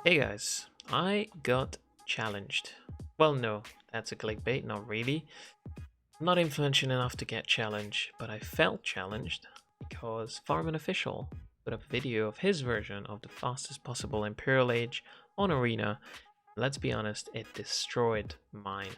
Hey guys, I got challenged. Well, no, that's a clickbait, not really. I'm not influential enough to get challenged, but I felt challenged because Farman Official put up a video of his version of the fastest possible Imperial Age on Arena. Let's be honest, it destroyed mine.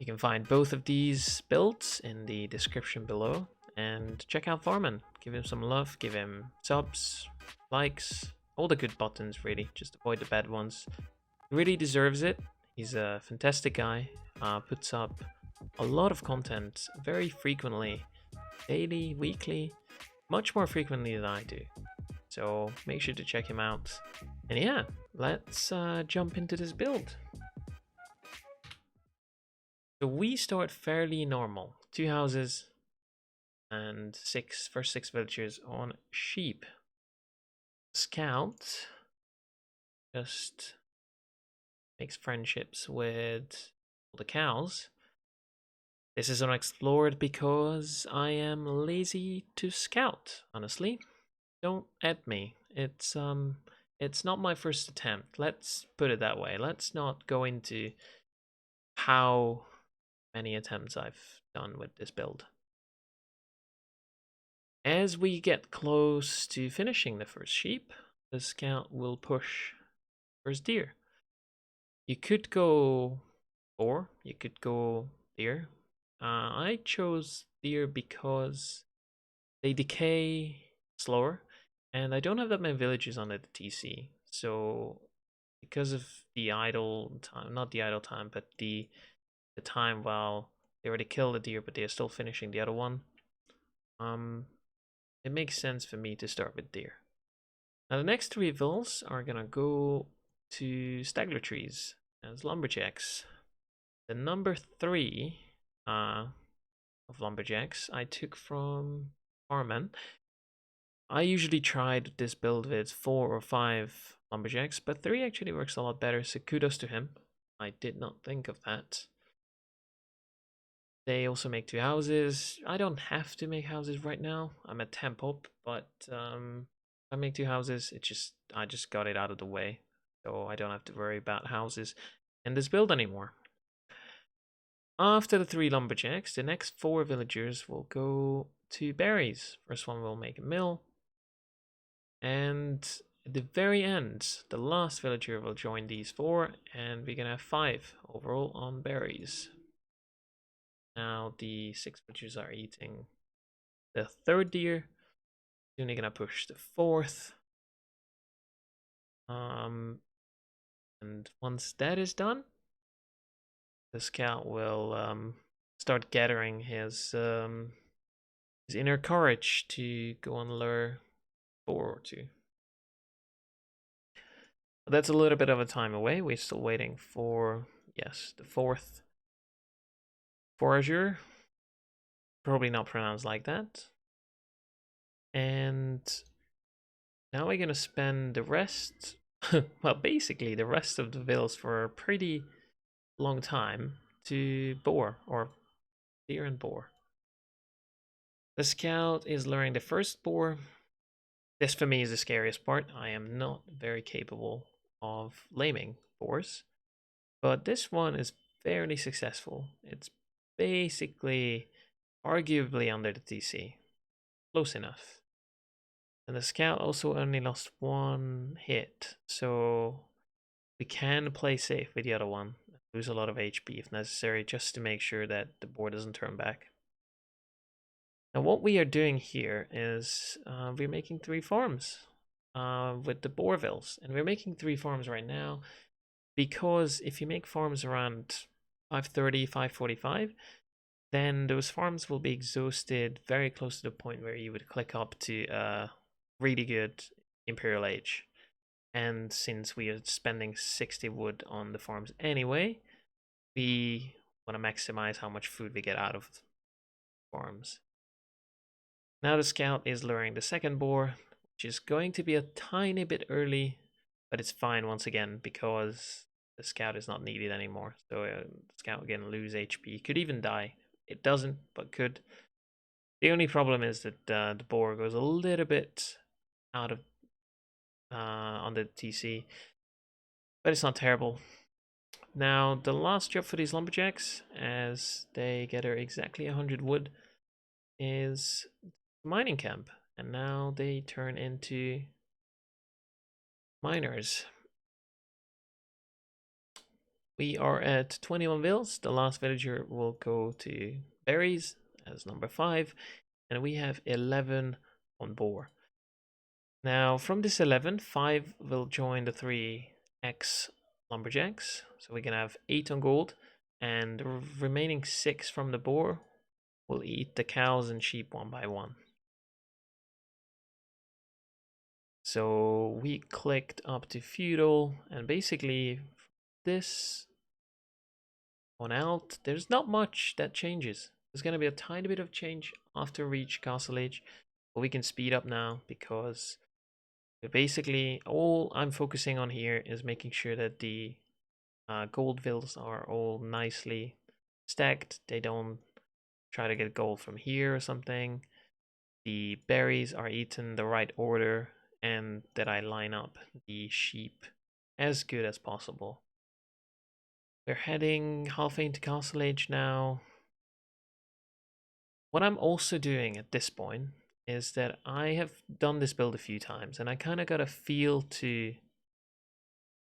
You can find both of these builds in the description below and check out Farman. Give him some love, give him subs, likes, all the good buttons really, just avoid the bad ones. He really deserves it. He's a fantastic guy, puts up a lot of content very frequently, daily, weekly, much more frequently than I do. So make sure to check him out. And yeah, let's jump into this build. So we start fairly normal. 2 houses and first six villagers on sheep. Scout just makes friendships with all the cows. This is unexplored because I am lazy to scout, honestly. Don't add me. It's not my first attempt. Let's put it that way. Let's not go into how many attempts I've done with this build. As we get close to finishing the first sheep, the scout will push first deer. You could go boar, you could go deer. I chose deer because they decay slower, and I don't have that many villages on the TC. So because of the idle time, not the idle time, but the time while they already killed the deer, but they are still finishing the other one. It makes sense for me to start with deer. Now the next three vills are gonna go to straggler trees as lumberjacks. The number 3 of lumberjacks I took from Farman. I usually tried this build with 4 or 5 lumberjacks, but 3 actually works a lot better, so kudos to him. I did not think of that. They also make 2 houses. I don't have to make houses right now. I'm at temp up, but if I make 2 houses, I just got it out of the way, so I don't have to worry about houses in this build anymore. After the 3 lumberjacks, the next 4 villagers will go to berries. First one will make a mill, and at the very end, the last villager will join these 4, and we're gonna have 5 overall on berries. Now the 6 villagers are eating the 3rd deer. Soon they're gonna push the 4th. And once that is done, the scout will start gathering his inner courage to go and lure boar or 2. But that's a little bit of a time away. We're still waiting for, yes, the 4th forager. Probably not pronounced like that. And now we're gonna spend the rest, well, basically the rest of the vills for a pretty long time to boar, or deer and boar. The scout is luring the first boar. This for me is the scariest part. I am not very capable of laming boars, but this one is fairly successful. It's basically arguably under the TC. Close enough. And the scout also only lost 1 hit, so we can play safe with the other one. Lose a lot of HP if necessary, just to make sure that the boar doesn't turn back. Now what we are doing here is we're making 3 farms with the boarvilles. And we're making 3 farms right now because if you make farms around 5:30, 5:45, then those farms will be exhausted very close to the point where you would click up to really good Imperial Age. And since we are spending 60 wood on the farms anyway, we want to maximize how much food we get out of farms. Now the scout is luring the second boar, which is going to be a tiny bit early, but it's fine once again because the scout is not needed anymore. So the scout again lose HP, could even die. It doesn't, but could. The only problem is that the boar goes a little bit out of on the TC. but it's not terrible. Now, the last job for these lumberjacks, as they gather exactly 100 wood, is mining camp. And now they turn into miners. We are at 21 vills. The last villager will go to berries as number 5. And we have 11 on boar. Now, from this 11, 5 will join the 3 X lumberjacks. So we can have 8 on gold. And the remaining 6 from the boar will eat the cows and sheep one by one. So we clicked up to feudal, and basically this on out, there's not much that changes. There's going to be a tiny bit of change after we reach Castle Age, but we can speed up now because basically all I'm focusing on here is making sure that the gold vills are all nicely stacked. They don't try to get gold from here or something. The berries are eaten the right order, and that I line up the sheep as good as possible. We're heading halfway into Castle Age now. What I'm also doing at this point is that I have done this build a few times, and I kind of got a feel to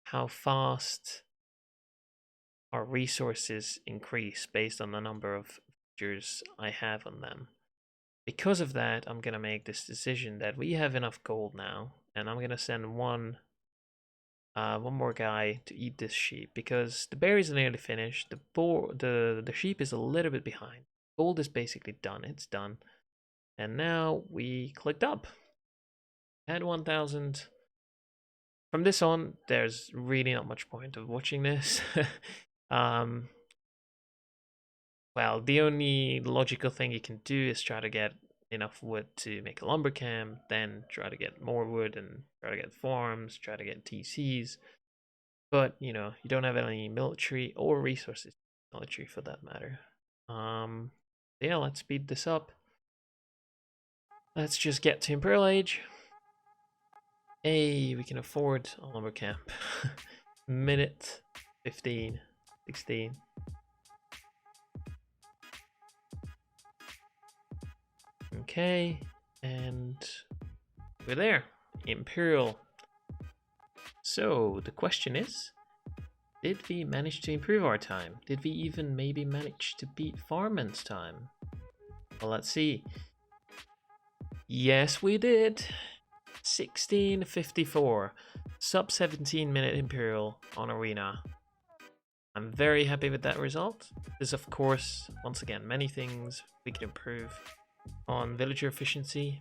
how fast our resources increase based on the number of villagers I have on them. Because of that, I'm going to make this decision that we have enough gold now, and I'm going to send one more guy to eat this sheep because the berries are nearly finished. The sheep is a little bit behind. Gold is basically done. It's done. And now we clicked up. At 1000. From this on, there's really not much point of watching this. Well, the only logical thing you can do is try to get enough wood to make a lumber camp, then try to get more wood and try to get farms, try to get TCs. But, you know, you don't have any military or resources military for that matter. Yeah, let's speed this up. Let's just get to Imperial Age. Hey, we can afford a lumber camp. Minute 15, 16. Okay, and we're there. Imperial. So the question is, did we manage to improve our time? Did we even maybe manage to beat Farman's time? Well, let's see. Yes, we did. 1654. Sub 17 minute Imperial on Arena. I'm very happy with that result. There's of course, once again, many things we can improve on villager efficiency,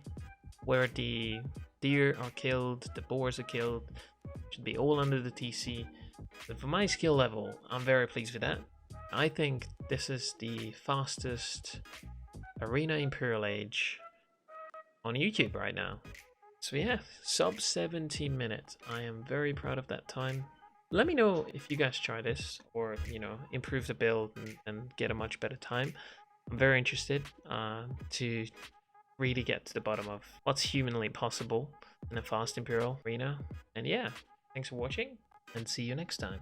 where the deer are killed, the boars are killed, should be all under the TC. But for my skill level, I'm very pleased with that. I think this is the fastest Arena Imperial Age on YouTube right now. So yeah, sub 17 minutes. I am very proud of that time. Let me know if you guys try this or, you know, improve the build and get a much better time. I'm very interested to really get to the bottom of what's humanly possible in a fast Imperial arena. And yeah, thanks for watching and see you next time.